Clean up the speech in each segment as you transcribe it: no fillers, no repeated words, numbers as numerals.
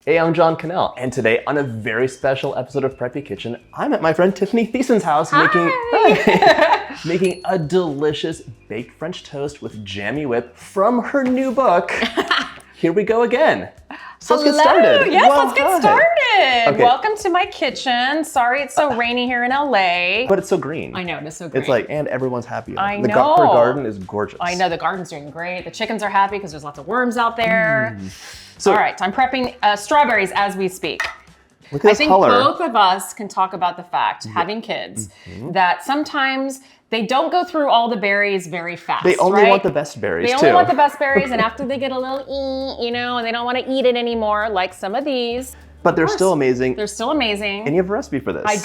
Hey, I'm John Cannell, and today on a very special episode of Preppy Kitchen, I'm at my friend Tiffani Thiessen's house making a delicious baked French toast with jammy whip from her new book. Here we go again. So let's get started. Yes, Well, let's get started. Okay. Welcome to my kitchen. Sorry it's so rainy here in LA. But it's so green. I know, it's so green. It's like, and everyone's happy. I know. know. Her garden is gorgeous. I know, the garden's doing great. The chickens are happy because there's lots of worms out there. So, all right, I'm prepping strawberries as we speak. Look at this color. I think both of us can talk about the fact, having kids, that sometimes they don't go through all the berries very fast. They only want the best berries, They only want the best berries, and after they get a little and they don't want to eat it anymore, like some of these. But they're still amazing. They're still amazing. And you have a recipe for this. I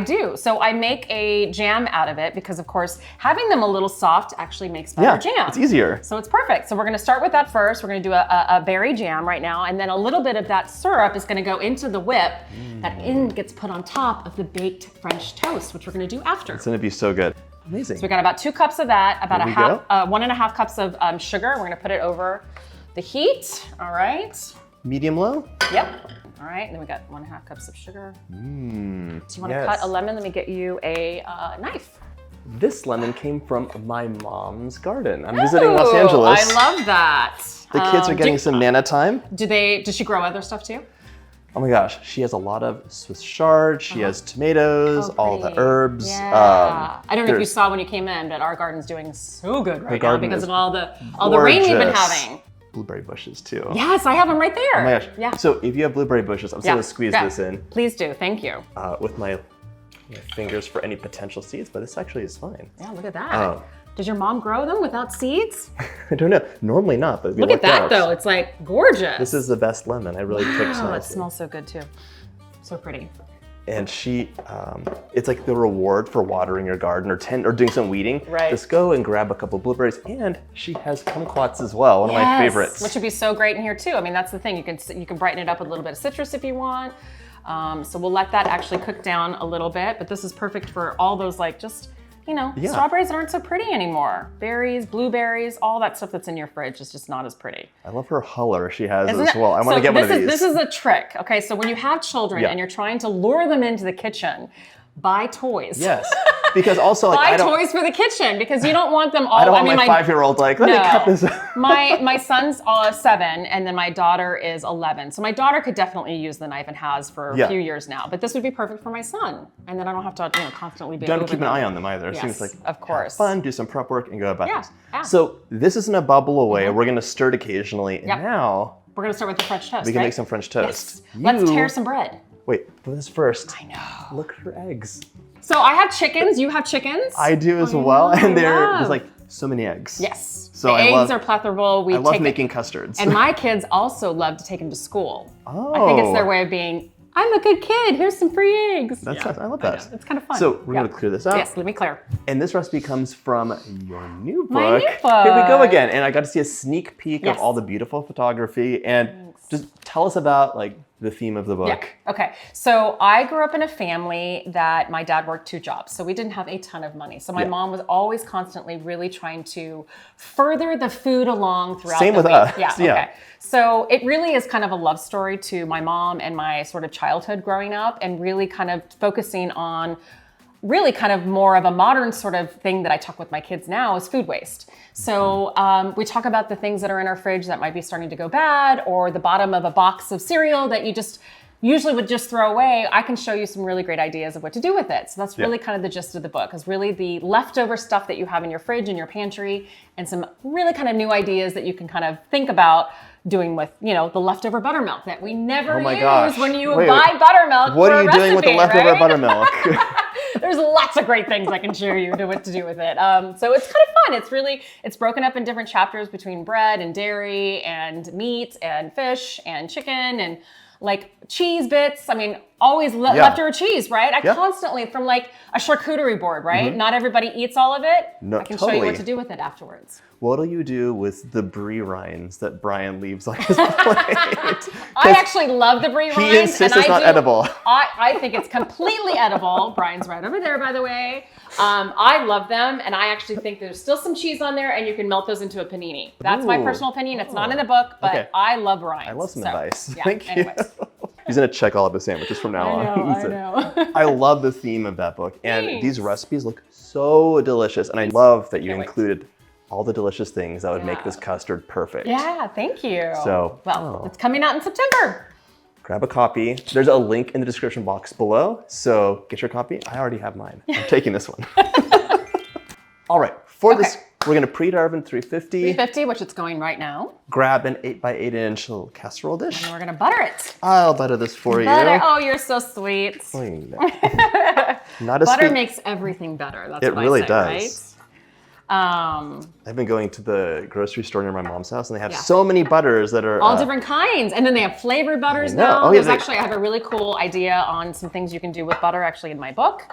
do. So I make a jam out of it because, of course, having them a little soft actually makes better jam. It's easier. So it's perfect. So we're gonna start with that first. We're gonna do a berry jam right now, and then a little bit of that syrup is gonna go into the whip that gets put on top of the baked French toast, which we're gonna do after. It's gonna be so good. Amazing. So we got about 2 cups of that, about 1.5 cups of sugar. We're gonna put it over the heat, all right? Medium low? Yep. All right, and then we got 1.5 cups of sugar. Do you want to cut a lemon? Let me get you a knife. This lemon came from my mom's garden. I'm visiting Los Angeles. I love that. The kids are getting some Nana time. Does she grow other stuff too? Oh my gosh, she has a lot of Swiss chard. She has tomatoes, all the herbs. Yeah. I don't know if you saw when you came in, but our garden's doing so good right now because of all the rain we've been having. Blueberry bushes too. Yes, I have them right there. Oh my gosh. Yeah. So if you have blueberry bushes, I'm just gonna squeeze this in. Please do, thank you. With my fingers for any potential seeds, but this actually is fine. Yeah, look at that. Does your mom grow them without seeds? I don't know. Normally not, but look at that though. It's like gorgeous. This is the best lemon. I really picked nicely. It smells so good too. So pretty. And she, it's like the reward for watering your garden or doing some weeding. Right. Just go and grab a couple blueberries, and she has kumquats as well, one of my favorites. Which would be so great in here too. I mean, that's the thing. You can brighten it up with a little bit of citrus if you want. So we'll let that actually cook down a little bit, but this is perfect for all those strawberries that aren't so pretty anymore. Berries, blueberries, all that stuff that's in your fridge is just not as pretty. I love her color she has as well. I want to get one of these. This is a trick. Okay, so when you have children and you're trying to lure them into the kitchen, buy toys. Yes, because also buy toys for the kitchen because you don't want them all. I don't want my 5-year-old let me cut this out. my son's 7 and then my daughter is 11. So my daughter could definitely use the knife and has for a few years now. But this would be perfect for my son, and then I don't have to constantly be. Don't keep an eye on them either. Yes, seems like of course. Fun. Do some prep work and go about this. Yeah. So this isn't a bubble away. We're gonna stir it occasionally, and now we're gonna start with the French toast. We can make some French toast. Yes. Let's tear some bread. Wait, do this first. I know. Look at her eggs. So I have chickens. You have chickens? I do as well, and there's like so many eggs. Yes. So the eggs are plethrable. I love making custards. And my kids also love to take them to school. Oh. I think it's their way of being, I'm a good kid. Here's some free eggs. I love that. It's kind of fun. So we're gonna clear this up. Yes, let me clear. And this recipe comes from your new book. My new book. Here we go again. And I got to see a sneak peek of all the beautiful photography. And just tell us about the theme of the book. Yeah. Okay. So I grew up in a family that my dad worked 2 jobs. So we didn't have a ton of money. So my mom was always constantly really trying to further the food along throughout the week. Same with us. Yeah. Okay. So it really is kind of a love story to my mom and my sort of childhood growing up, and really kind of focusing on really kind of more of a modern sort of thing that I talk with my kids now is food waste. So we talk about the things that are in our fridge that might be starting to go bad, or the bottom of a box of cereal that you just usually would just throw away. I can show you some really great ideas of what to do with it. So that's really kind of the gist of the book, is really the leftover stuff that you have in your fridge and your pantry, and some really kind of new ideas that you can kind of think about doing with, the leftover buttermilk that we never use when you buy buttermilk. What are you doing with the leftover buttermilk? There's lots of great things I can show you what to do with it. So it's kind of fun. It's broken up in different chapters between bread and dairy and meat and fish and chicken and cheese bits. I mean, always leftover cheese, right? I constantly, from a charcuterie board, right? Not everybody eats all of it. No, I can show you what to do with it afterwards. What do you do with the brie rinds that Brian leaves on his plate? I actually love the brie rinds. He insists it's not edible. I think it's completely edible. Brian's right over there, by the way. I love them, and I actually think there's still some cheese on there, and you can melt those into a panini. That's my personal opinion. It's not in the book, but I love rinds. I love some advice. Yeah, Thank you. Anyways. He's gonna check all of his sandwiches from now on. I know. I love the theme of that book. And Thanks. these recipes look so delicious. And I love that you Can't wait. included all the delicious things that would make this custard perfect. Yeah, thank you. So, well, it's coming out in September. grab a copy. There's a link in the description box below. So get your copy. I already have mine. I'm taking this one. All right, for this, we're gonna preheat our oven 350. 350, which it's going right now. Grab an 8x8-inch little casserole dish. And we're gonna butter it. I'll butter this for Butter. you. Oh, you're so sweet. Not as Butter sweet. makes everything better. That's It what really I say, does. right? I've been going to the grocery store near my mom's house, and they have so many butters that are All different kinds. And then they have flavored butters know. now. Oh, yeah, There's they- actually, I have a really cool idea on some things you can do with butter actually in my book,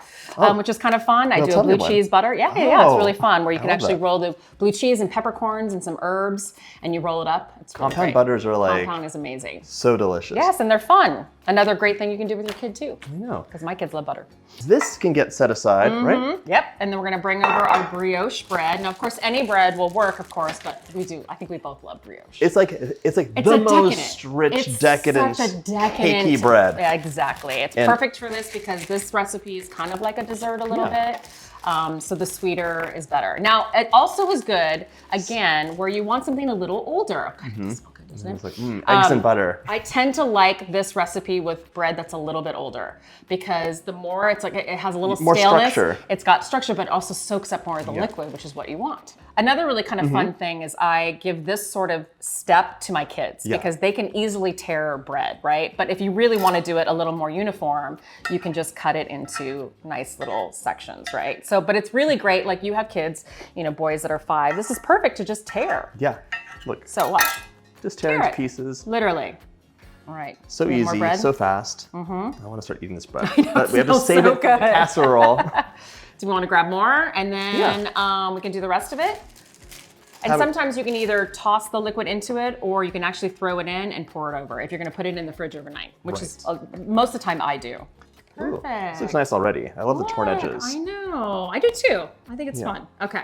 which is kind of fun. I do a tell me blue one. cheese butter. Yeah, it's Oh, really fun where you can love actually that. roll the blue cheese and peppercorns and some herbs and you roll it up. It's really Compound great. butters are like Compound is amazing. so delicious. Yes, and they're fun. Another great thing you can do with your kid too. I know. Because my kids love butter. This can get set aside, right? Yep, and then we're gonna bring over our brioche bread. Now, of course, any bread will work, of course, but I think we both love brioche. It's like It's the a most decadent. rich, It's decadent, such a decadent cakey bread. Yeah, exactly. It's And- perfect for this because this recipe is kind of like a dessert a little bit. So the sweeter is better. Now, it also is good, again, where you want something a little older. Okay, this smells good, doesn't it? It's like eggs and butter. I tend to like this recipe with bread that's a little bit older because the more it's like it has a little More staleness. structure. It's got structure, but it also soaks up more of the liquid, which is what you want. Another really kind of fun thing is I give this sort of step to my kids because they can easily tear bread, right? But if you really want to do it a little more uniform, you can just cut it into nice little sections, right? So, but it's really great. Like you have kids, boys that are 5. This is perfect to just tear. Yeah, look, So watch. just tear tear into it. pieces. Literally. All right. So You want more easy, bread? so fast. I want to start eating this bread. But we have to smells save so it for the good. casserole. Do we want to grab more? And then we can do the rest of it. And sometimes you can either toss the liquid into it or you can actually throw it in and pour it over if you're going to put it in the fridge overnight, which is most of the time I do. Ooh, Perfect. this looks nice already. I love the torn Look, edges. I know. I do too. I think it's fun. Okay.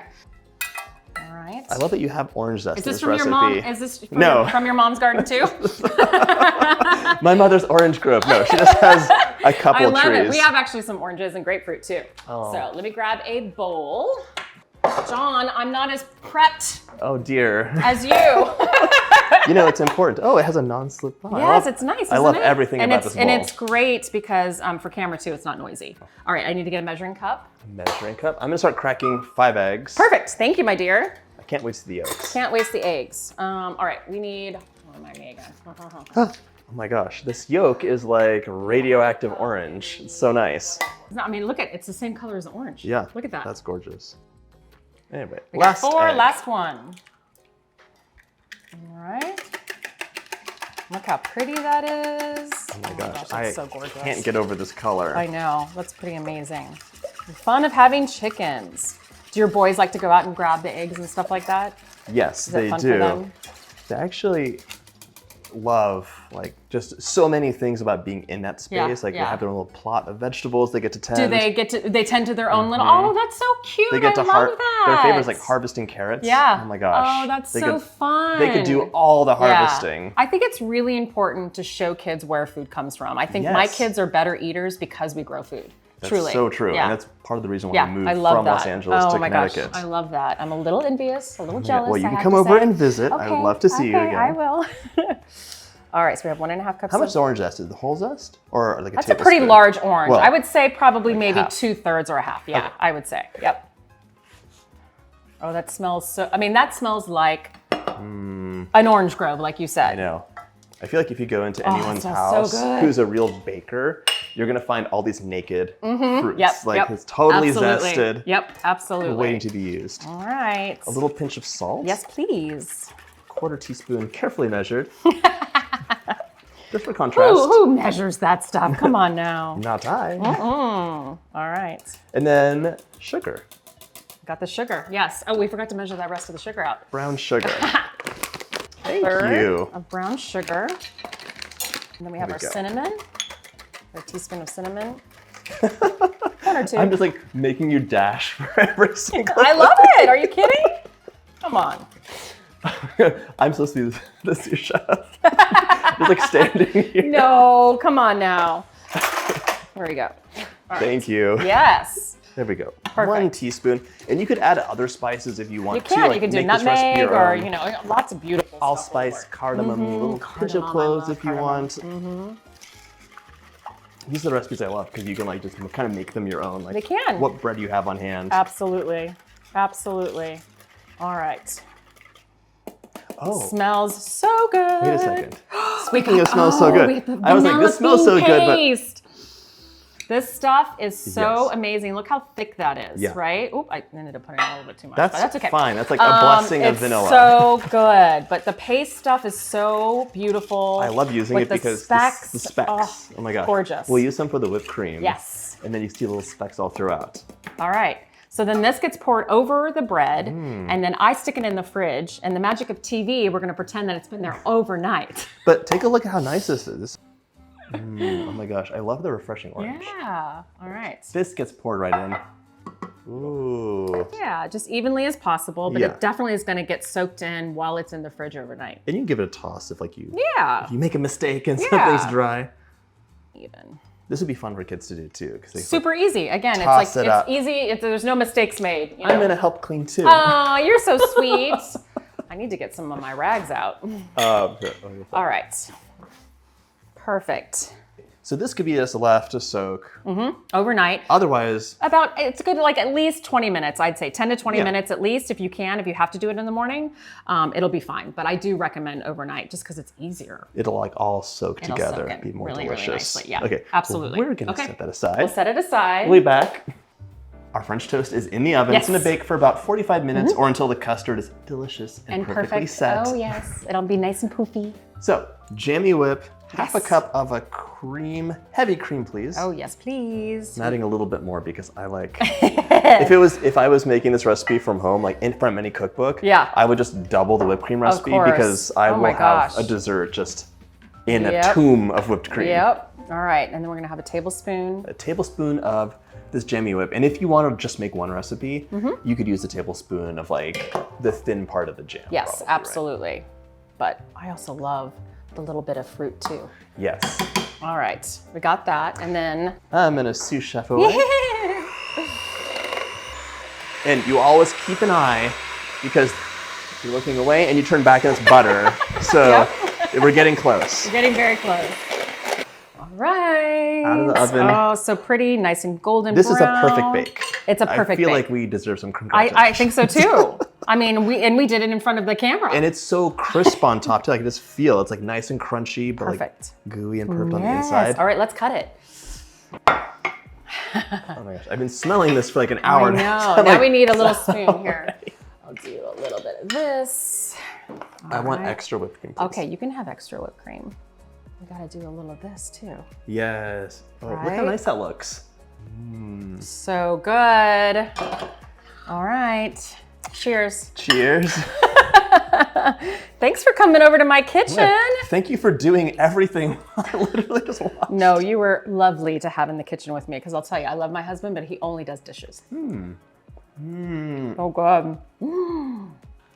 All right. I love that you have orange zest Is in this this from recipe. your mom? Is this from, No. from your mom's garden too? My mother's orange grove. No, she just has a couple I love trees. it. We have actually some oranges and grapefruit too. Oh. So let me grab a bowl. John, I'm not as prepped Oh dear. as you. It's important. Oh, it has a non-slip bar. Yes, it's nice. I love isn't it? everything and about it's, this And bowl. it's great because for camera too, it's not noisy. All right, I need to get a measuring cup. Measuring cup. I'm gonna start cracking 5 eggs. Perfect. Thank you, my dear. I can't wait to see the yolks. Can't waste the eggs. All right, we need. What am I making? Oh my gosh, this yolk is like radioactive orange. It's so nice. I mean, look at it's the same color as the orange. Yeah. Look at that. That's gorgeous. Anyway, We got last 4. egg. Last one. All right. Look how pretty that is. Oh my gosh, that's I so gorgeous. can't get over this color. I know. That's pretty amazing. The fun of having chickens. Do your boys like to go out and grab the eggs and stuff like that? Yes, Is it they fun do. for them? They actually love just so many things about being in that space. They have their own little plot of vegetables they get to tend. Do they tend to their own little? Oh, that's so cute. They get to I love that. Their favorite is like harvesting carrots. Yeah. Oh my gosh. Oh, that's They so could- fun. They could do all the Yeah. harvesting. I think it's really important to show kids where food comes from. I think my Yes. kids are better eaters because we grow food. That's Truly. so true. Yeah. And that's part of the reason why Yeah, we moved I love from that. Los Angeles to my Connecticut. gosh, I love that. I'm a little envious, a little jealous. well, you I can have come to over say. and visit. I would love to see you again. I will. All right, so we have 1.5 cups. How much orange zest is it? The whole zest? Or like a That's a pretty tablespoon? large orange. Well, I would say probably maybe half. 2/3 or a half. Yeah, Okay. I would say. Yep. Oh, that smells so. I mean, that smells like an orange grove, like you said. I know. I feel like if you go into that anyone's smells house so good. who's a real baker, you're gonna find all these naked fruits. Yep. Like yep. it's totally Absolutely. zested, Yep. Absolutely. waiting to be used. All right. A little pinch of salt. Yes, please. 1/4 teaspoon, carefully measured. Just for contrast. Who measures that stuff? Come on now. Not I. All right. And then sugar. Got the sugar. Yes. Oh, we forgot to measure that rest of the sugar out. Brown sugar. Thank Third you. of brown sugar. And then we have we our go. cinnamon. A teaspoon of cinnamon. 1 or 2. I'm just like making you dash for every single. I love it. Are you kidding? Come on. I'm supposed to be the sous chef. Just like standing here. No, come on now. There we go. All right. Thank you. Yes. There we go. Perfect. 1 teaspoon. And you could add other spices if you want You to. can. Like You could do make this recipe nutmeg your or, own. you know, lots of beautiful Allspice, stuff. cardamom, little pinch of Cardamom, I cloves love if you cardamom. want. These are the recipes I love because you can like just kind of make them your own. Like They can. what bread you have on hand. Absolutely. Absolutely. All right. Oh, Smells so good. wait a second. Speaking of smells so good, we have the I was like, this smells so vanilla good, but paste. This stuff is so Yes. amazing. Look how thick that is, Yeah. right? Oop, I ended up putting a little bit too much. But that's okay. fine. That's like a blessing of it's vanilla. so good. But the paste stuff is so beautiful. I love using with it the because specks. the specks. Oh my gosh. Gorgeous. We'll use some for the whipped cream. Yes. And then you see little specks all throughout. All right. So then this gets poured over the bread, and then I stick it in the fridge. And the magic of TV, we're going to pretend that it's been there overnight. But take a look at how nice this is. Oh my gosh, I love the refreshing orange. Yeah. All right. This gets poured right in. Ooh. Yeah, just evenly as possible, but Yeah. it definitely is going to get soaked in while it's in the fridge overnight. And you can give it a toss if like you Yeah. make a mistake and Yeah. something's dry. Even. This would be fun for kids to do too. Because they Super easy. Again, it's Toss like it up. easy. There's no mistakes made. You know? I'm gonna help clean too. Oh, you're so sweet. I need to get some of my rags out. Here. All right. Perfect. So this could be just left to soak. Overnight. Otherwise, It's good like at least 20 minutes, I'd say 10 to 20 Yeah. minutes at least if you can. If you have to do it in the morning, it'll be fine. But I do recommend overnight just because it's easier. it'll like all soak It'll together soak in and be more really, delicious. really nicely. Yeah, Okay. absolutely. We're gonna Okay. set that aside. We'll set it aside. We'll be back. Our French toast is in the oven. It's Yes. gonna bake for about 45 minutes or until the custard is delicious and, perfectly perfect. set. Oh yes, it'll be nice and poofy. So, jammy whip, half a Yes. cup of a cream, heavy cream, please. Oh yes, please. I'm adding a little bit more because I like. if I was making this recipe from home, like from any cookbook, Yeah. I would just double the whipped cream recipe course. because I Oh will my have gosh. a dessert just in a Yep. tomb of whipped cream. Yep. All right, and then we're gonna have a tablespoon. A tablespoon of this jammy whip, and if you want to just make one recipe, you could use a tablespoon of like the thin part of the jam. Yes, probably, right? absolutely. But I also love the little bit of fruit too. Yes. All right, we got that, and then. I'm gonna sous chef away. And you always keep an eye because you're looking away and you turn back and it's butter. So we're getting close. We're getting very close. All right. Out of the oven. Oh, so pretty, nice and golden This brown. is a perfect bake. It's a perfect I feel bake. like we deserve some congratulations. I think so too. I mean, we did it in front of the camera. And it's so crisp on top too. I can just feel it's like nice and crunchy, but Perfect. like gooey and purple on the Yes. inside. All right, let's cut it. Oh my gosh, I've been smelling this for like an hour I now. know. So I'm Now like, we need a little spoon here. I'll do a little bit of this. I want right. extra whipped cream, please. Okay, you can have extra whipped cream. We gotta do a little of this too. Yes. Oh, look how Right? nice that looks. So good. All right. Cheers. Cheers. Thanks for coming over to my kitchen. Thank you for doing everything. I literally just watched. No, you were lovely to have in the kitchen with me because I'll tell you, I love my husband, but he only does dishes. Oh, God.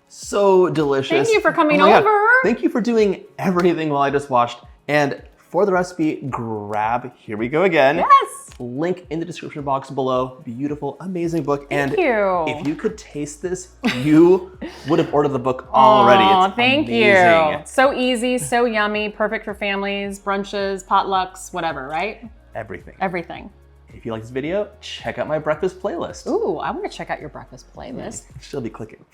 So delicious. Thank you for coming Oh my God. over. Thank you for doing everything while I just watched. And for the recipe, grab, here we go again. Yes. Link in the description box below. Beautiful, amazing book. Thank you. If you could taste this, you would have ordered the book already. Oh, It's thank amazing. you. So easy, so yummy, perfect for families, brunches, potlucks, whatever, right? Everything. Everything. If you like this video, check out my breakfast playlist. Ooh, I want to check out your breakfast playlist. She'll be clicking.